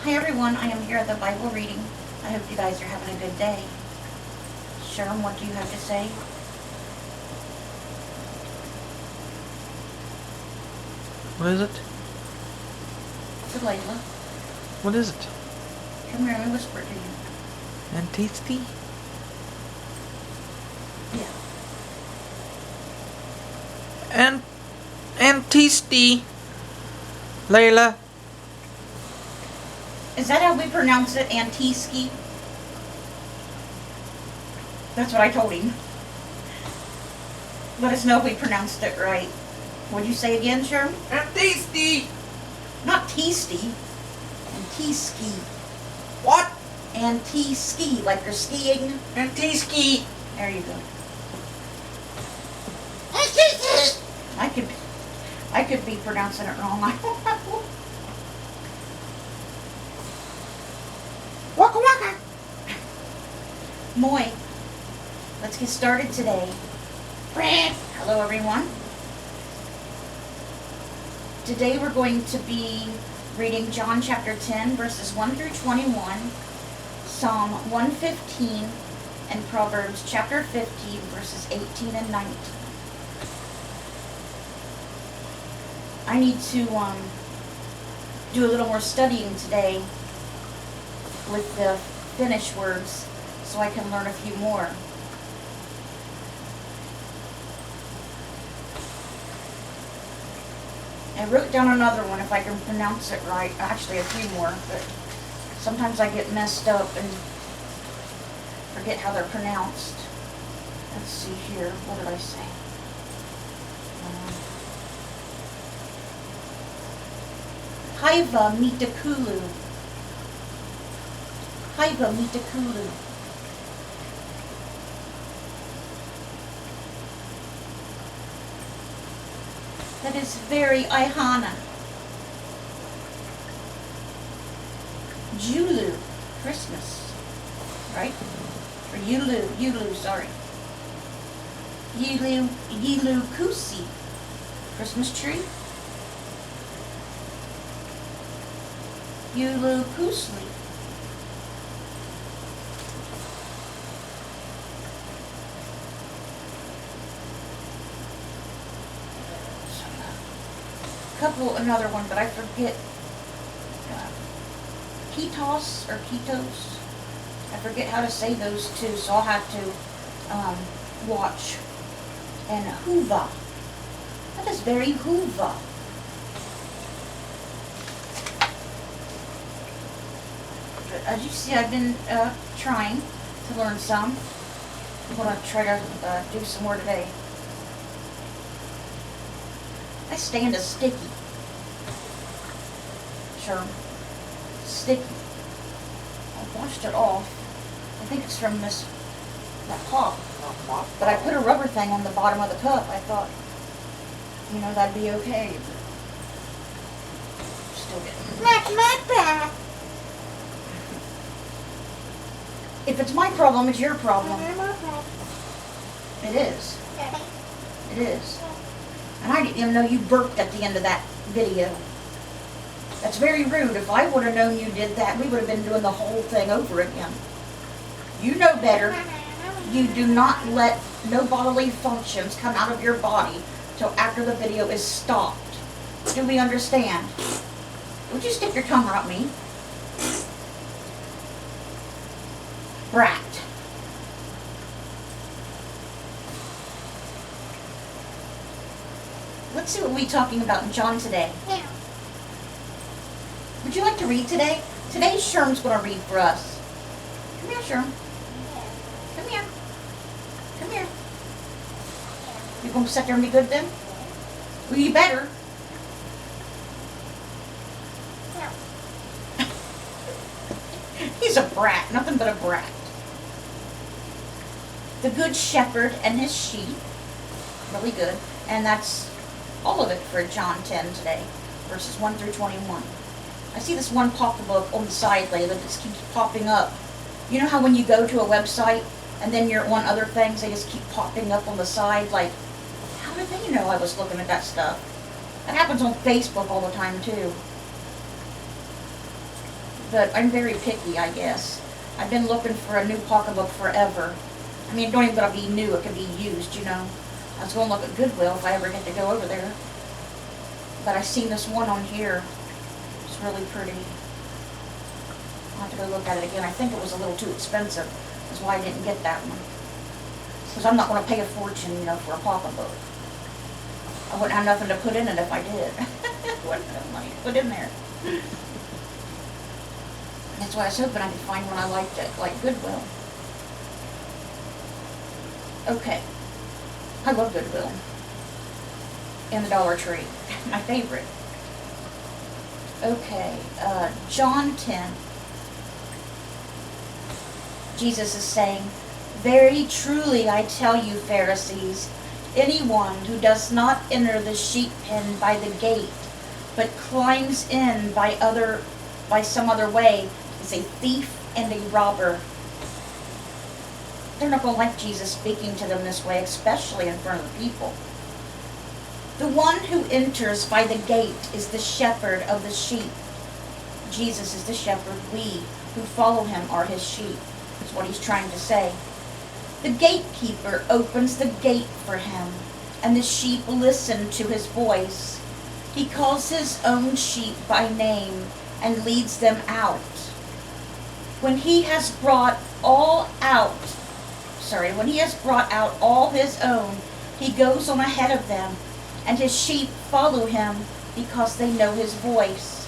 Hi everyone, I am here at the Bible reading. I hope you guys are having a good day. Sherm, what do you have to say? What is it? To Layla. What is it? Come here, let me whisper to you. And tasty? Yeah. And tasty. Layla. Is that how we pronounce it? Antiski? That's what I told him. Let us know if we pronounced it right. What'd you say again, Sherm? And tasty. Not tasty. Antiski. What? Anti-ski, like you're skiing. And tasty. There you go. I could be pronouncing it wrong. I don't know. Waka waka. Moi. Let's get started today. Hello everyone. Today we're going to be reading John chapter 10 verses 1 through 21, Psalm 115, and Proverbs chapter 50 verses 18 and 19. I need to do a little more studying today with the Finnish words so I can learn a few more. I wrote down another one if I can pronounce it right. Actually, a few more, but sometimes I get messed up and forget how they're pronounced. Let's see here. What did I say? Haiva mitakulu. Haiva mitakulu. That is very Ihana. Julu, Christmas, right? Or Yulu, sorry. Yilu Kusi, Christmas tree. Yulu Kusli. Another one, but I forget. Ketos or Ketos. I forget how to say those two, so I'll have to watch. And Huva. That is very Huva. But as you see, I've been trying to learn some. I'm going to try to do some more today. I stand a sticky. Sure. Sticky. I washed it off. I think it's from that pop. But I put a rubber thing on the bottom of the cup. I thought, that'd be okay. But still getting. If it's my problem, it's your problem. It is. It is. And I didn't even know you burped at the end of that video. That's very rude. If I would have known you did that, we would have been doing the whole thing over again. You know better. You do not let no bodily functions come out of your body till after the video is stopped. Do we understand? Would you stick your tongue out me? Brat. Let's see what we're talking about in John today. Yeah. Would you like to read today? Today, Sherm's going to read for us. Come here, Sherm. Come here. Come here. You going to sit there and be good then? Well, you better. No. He's a brat. Nothing but a brat. The Good Shepherd and his sheep. Really good. And that's all of it for John 10 today, verses 1 through 21. I see this one pop-up on the side lately that just keeps popping up. You know how when you go to a website and then you're on other things, they just keep popping up on the side? Like, how did they know I was looking at that stuff? That happens on Facebook all the time too. But I'm very picky, I guess. I've been looking for a new pocketbook forever. I mean, it don't even gotta be new, it could be used, you know. I was gonna look at Goodwill if I ever get to go over there. But I seen this one on here. It's really pretty. I'll have to go look at it again. I think it was a little too expensive. That's why I didn't get that one. Because I'm not gonna pay a fortune, you know, for a pocketbook. I wouldn't have nothing to put in it if I did. Wouldn't have money to put in there. That's why I was hoping I could find one I liked it, like Goodwill. Okay. I love Goodwill. And the Dollar Tree. My favorite. Okay. John 10. Jesus is saying, "Very truly I tell you, Pharisees, anyone who does not enter the sheep pen by the gate, but climbs in by some other way, is a thief and a robber." They're not going to like Jesus speaking to them this way, especially in front of the people. "The one who enters by the gate is the shepherd of the sheep." Jesus is the shepherd. We who follow him are his sheep. That's what he's trying to say. "The gatekeeper opens the gate for him, and the sheep listen to his voice. He calls his own sheep by name and leads them out. When he has brought out all his own, he goes on ahead of them, and his sheep follow him because they know his voice.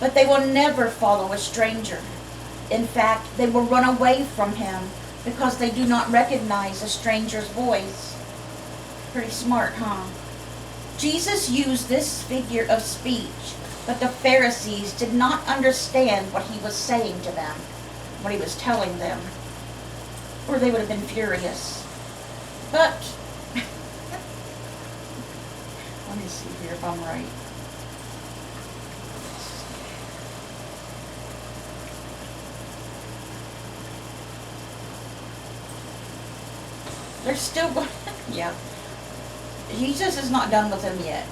But they will never follow a stranger. In fact, they will run away from him because they do not recognize a stranger's voice." Pretty smart, huh? Jesus used this figure of speech, but the Pharisees did not understand what he was saying to them, what he was telling them, or they would have been furious. But, let me see here if I'm right. They're still going, yeah. Jesus is not done with them yet.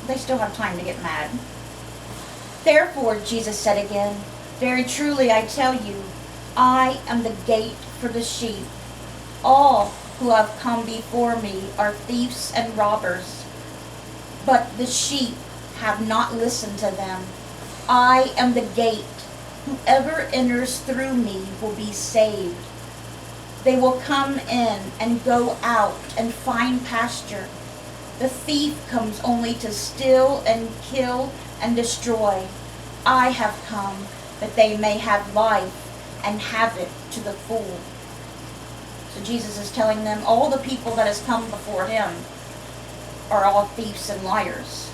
They still have time to get mad. "Therefore," Jesus said again, "very truly I tell you, I am the gate for the sheep. All who have come before me are thieves and robbers, but the sheep have not listened to them. I am the gate. Whoever enters through me will be saved. They will come in and go out and find pasture. The thief comes only to steal and kill and destroy. I have come that they may have life and have it to the full." So Jesus is telling them all the people that has come before him are all thieves and liars.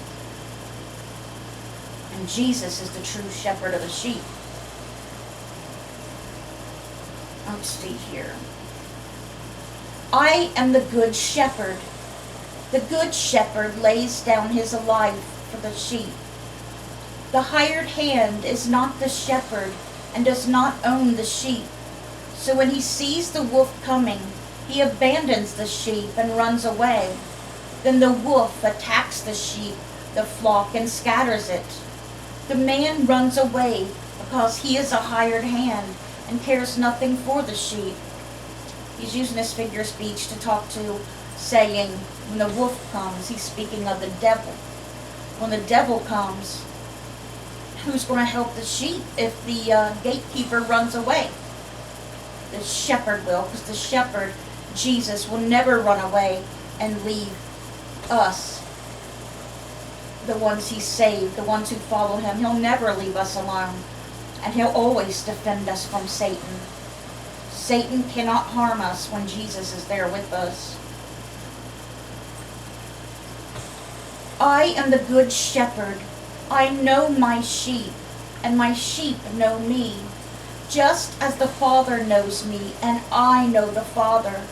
And Jesus is the true shepherd of the sheep. Let's see here. "I am the good shepherd. The good shepherd lays down his life for the sheep. The hired hand is not the shepherd and does not own the sheep. So when he sees the wolf coming, he abandons the sheep and runs away. Then the wolf attacks the sheep, the flock, and scatters it. The man runs away because he is a hired hand and cares nothing for the sheep." He's using this figure of speech to talk to, saying, when the wolf comes, he's speaking of the devil. When the devil comes, who's going to help the sheep if the gatekeeper runs away? The shepherd will, because the shepherd, Jesus, will never run away and leave us, the ones he saved, the ones who follow him. He'll never leave us alone, and he'll always defend us from Satan. Satan cannot harm us when Jesus is there with us. "I am the good shepherd. I know my sheep, and my sheep know me, just as the Father knows me, and I know the Father,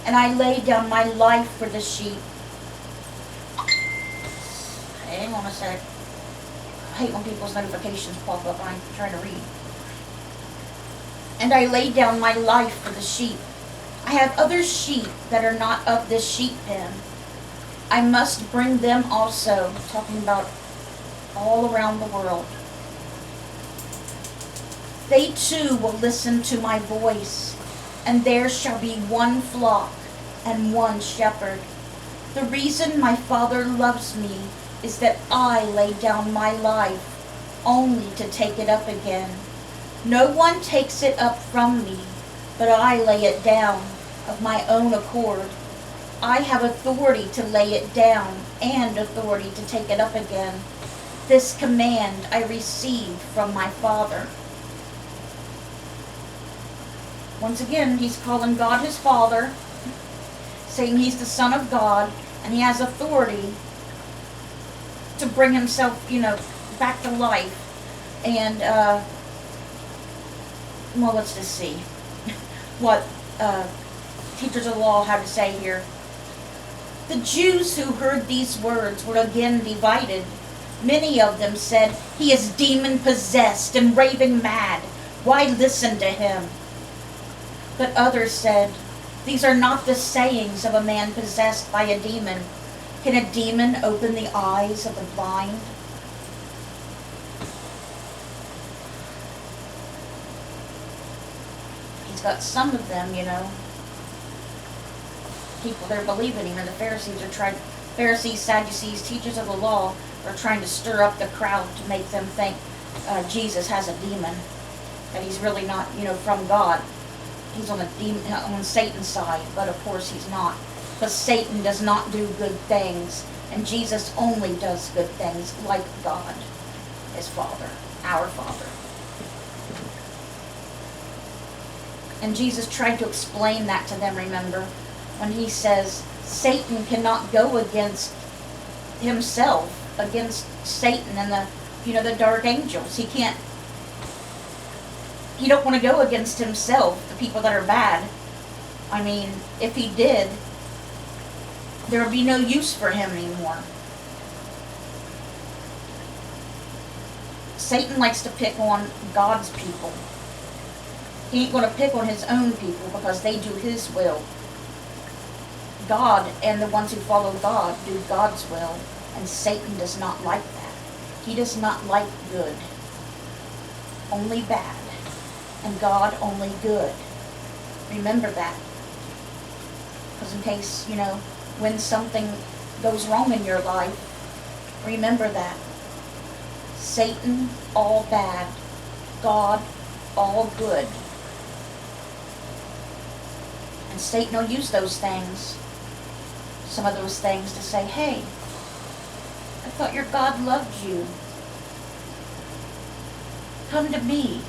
and I lay down my life for the sheep." Hang on a sec. I hate when people's notifications pop up and I'm trying to read. "And I lay down my life for the sheep. I have other sheep that are not of this sheep pen. I must bring them also," talking about all around the world. They too will listen to my voice, and there shall be one flock and one shepherd. The reason my Father loves me is that I lay down my life only to take it up again. No one takes it up from me, but I lay it down of my own accord. I have authority to lay it down and authority to take it up again. This command I received from my Father. Once again, he's calling God his Father, saying he's the Son of God, and he has authority to bring himself, back to life. And, well, let's just see what teachers of the law have to say here. The Jews who heard these words were again divided. Many of them said, "He is demon-possessed and raving mad. Why listen to him?" But others said, "These are not the sayings of a man possessed by a demon. Can a demon open the eyes of the blind?" He's got some of them, people they're believing him, and the Pharisees, Sadducees, teachers of the law are trying to stir up the crowd to make them think Jesus has a demon, that he's really not, from God. He's on Satan's side, but of course he's not, because Satan does not do good things, and Jesus only does good things like God, his Father, our Father. And Jesus tried to explain that to them, remember, when he says Satan cannot go against himself, against Satan and the dark angels. He don't want to go against himself, the people that are bad. I mean, if he did, there would be no use for him anymore. Satan likes to pick on God's people. He ain't going to pick on his own people because they do his will. God and the ones who follow God do God's will, and Satan does not like that. He does not like good, only bad, and God only good. Remember that, because in case, when something goes wrong in your life, remember that. Satan, all bad. God, all good. And Satan will use those things, some of those things, to say, "Hey, I thought your God loved you. Come to me.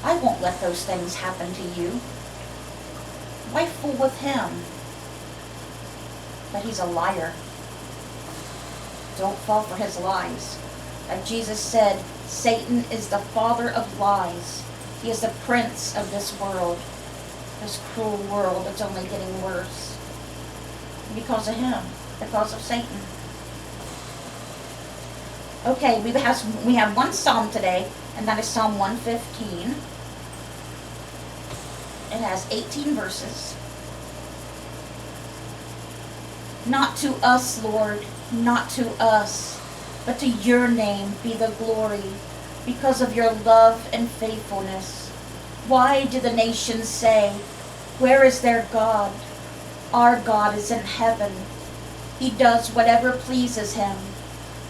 I won't let those things happen to you. Why fool with him?" But he's a liar. Don't fall for his lies. Like Jesus said, Satan is the father of lies. He is the prince of this world, this cruel world that's only getting worse. Because of him, because of Satan. Okay, we have one psalm today, and that is Psalm 115. It has 18 verses. Not to us, Lord, not to us, but to your name be the glory, because of your love and faithfulness. Why do the nations say, "Where is their God?" Our God is in heaven. He does whatever pleases him.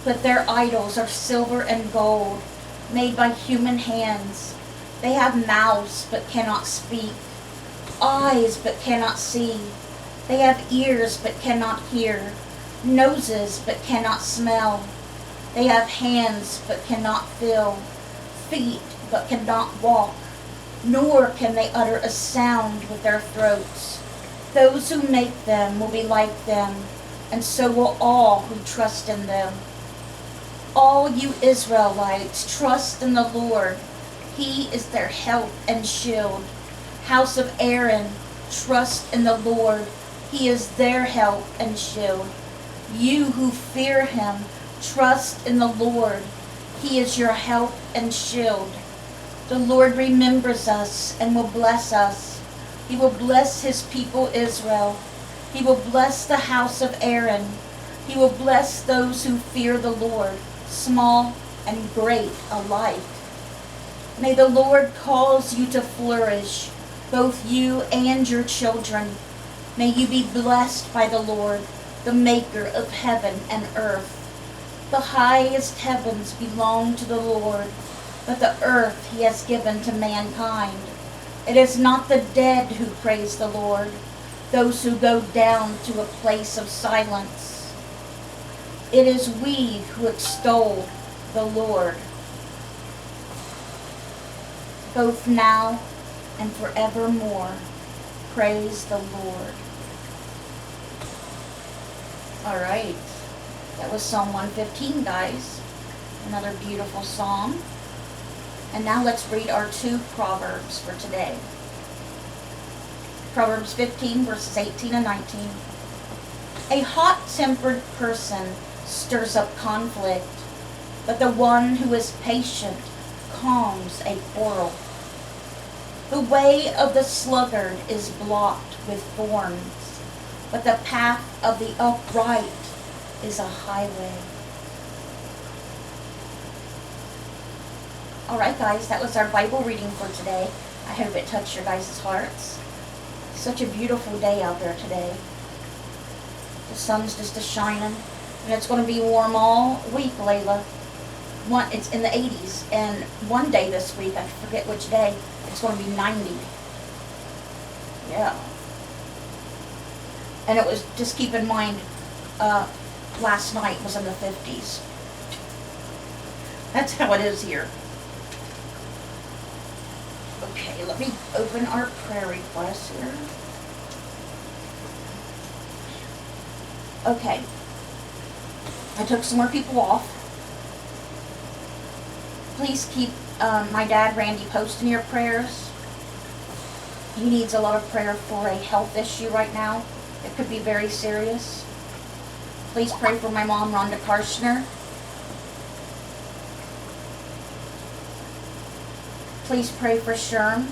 But their idols are silver and gold, made by human hands. They have mouths but cannot speak, eyes but cannot see. They have ears but cannot hear, noses but cannot smell. They have hands but cannot feel, feet but cannot walk, nor can they utter a sound with their throats. Those who make them will be like them, and so will all who trust in them. All you Israelites, trust in the Lord. He is their help and shield. House of Aaron, trust in the Lord. He is their help and shield. You who fear him, trust in the Lord. He is your help and shield. The Lord remembers us and will bless us. He will bless his people Israel. He will bless the house of Aaron. He will bless those who fear the Lord, small and great alike. May the Lord cause you to flourish, both you and your children. May you be blessed by the Lord, the maker of heaven and earth. The highest heavens belong to the Lord, but the earth he has given to mankind. It is not the dead who praise the Lord, those who go down to a place of silence. It is we who extol the Lord, both now and forevermore. Praise the Lord. All right. That was Psalm 115, guys. Another beautiful psalm. And now let's read our 2 Proverbs for today. Proverbs 15, verses 18 and 19. A hot-tempered person stirs up conflict, but the one who is patient calms a quarrel. The way of the sluggard is blocked with thorns, but the path of the upright is a highway. All right, guys, that was our Bible reading for today. I hope it touched your guys' hearts. Such a beautiful day out there today. The sun's just a-shining, and it's going to be warm all week, Layla. It's in the 80s, and one day this week, I forget which day, it's going to be 90. Yeah. And it was, just keep in mind, last night was in the 50s. That's how it is here. Okay, let me open our prayer requests here. Okay. I took some more people off. Please keep my dad, Randy, posted in your prayers. He needs a lot of prayer for a health issue right now. It could be very serious. Please pray for my mom, Rhonda Karshner. Please pray for Sherm,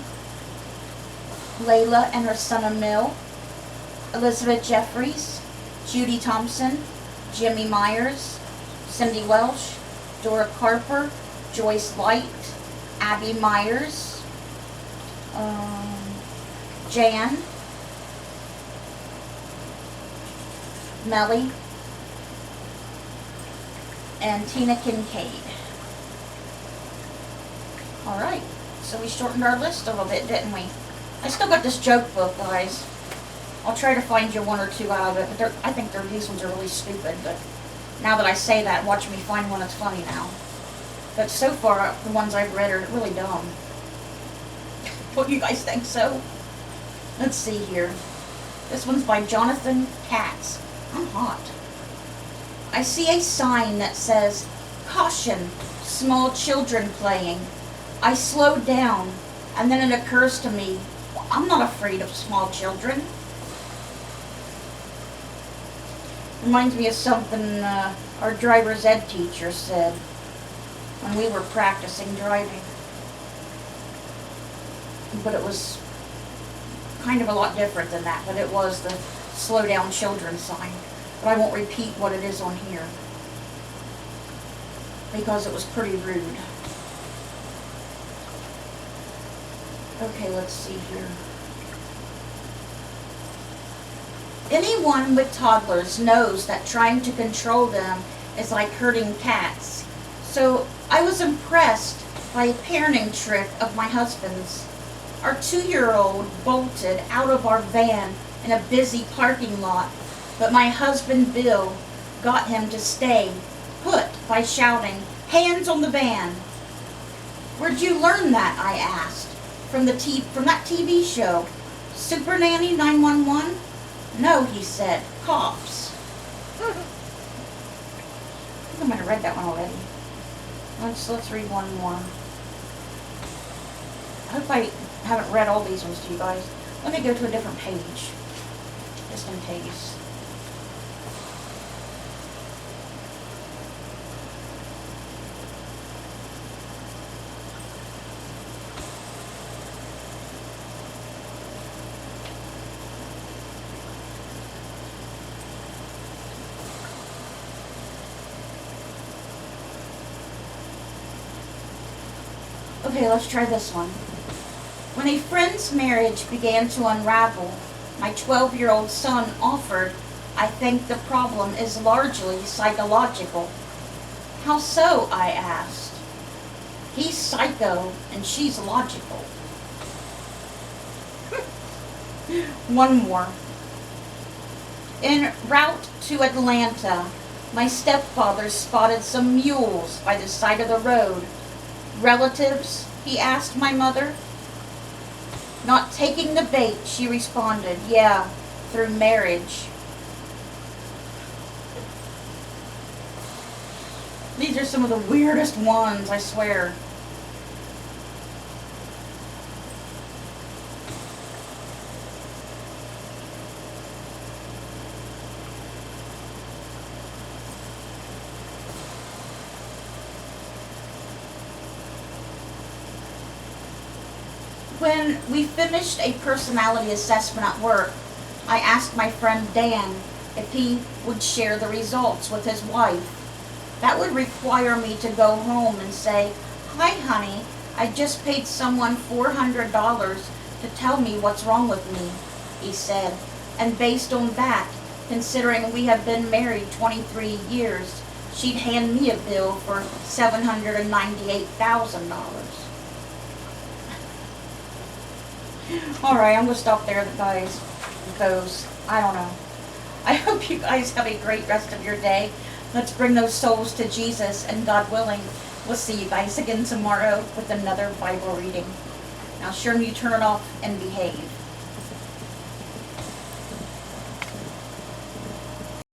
Layla and her son Emil, Elizabeth Jeffries, Judy Thompson, Jimmy Myers, Cindy Welsh, Dora Carper, Joyce Light, Abby Myers, Jan, Melly, and Tina Kincaid. All right. So we shortened our list a little bit, didn't we? I still got this joke book, guys. I'll try to find you one or two out of it, but I think these ones are really stupid. But now that I say that, watch me find one that's funny now. But so far, the ones I've read are really dumb. What do you guys think so? Let's see here. This one's by Jonathan Katz. I'm hot. I see a sign that says, "Caution, small children playing." I slow down, and then it occurs to me, I'm not afraid of small children. Reminds me of something our driver's ed teacher said when we were practicing driving. But it was kind of a lot different than that, but it was the slow down children sign. But I won't repeat what it is on here because it was pretty rude. Okay, let's see here. Anyone with toddlers knows that trying to control them is like herding cats. So I was impressed by a parenting trick of my husband's. Our 2-year-old bolted out of our van in a busy parking lot, but my husband Bill got him to stay put by shouting, "Hands on the van." "Where'd you learn that?" I asked. From that TV show, Super Nanny 911? "No," he said, "cops." I think I might have read that one already. Let's read one more. I hope I haven't read all these ones to you guys. Let me go to a different page, just in case. Okay, let's try this one. When a friend's marriage began to unravel, my 12-year-old son offered, "I think the problem is largely psychological." "How so?" I asked. "He's psycho and she's logical." One more. En route to Atlanta, my stepfather spotted some mules by the side of the road. "Relatives?" he asked my mother. Not taking the bait, she responded, "Yeah, through marriage." These are some of the weirdest ones, I swear. When we finished a personality assessment at work, I asked my friend Dan if he would share the results with his wife. That would require me to go home and say, "Hi, honey, I just paid someone $400 to tell me what's wrong with me," he said. And based on that, considering we have been married 23 years, she'd hand me a bill for $798,000. Alright, I'm going to stop there, guys, because I don't know. I hope you guys have a great rest of your day. Let's bring those souls to Jesus, and God willing, we'll see you guys again tomorrow with another Bible reading. Now, sure you turn it off and behave.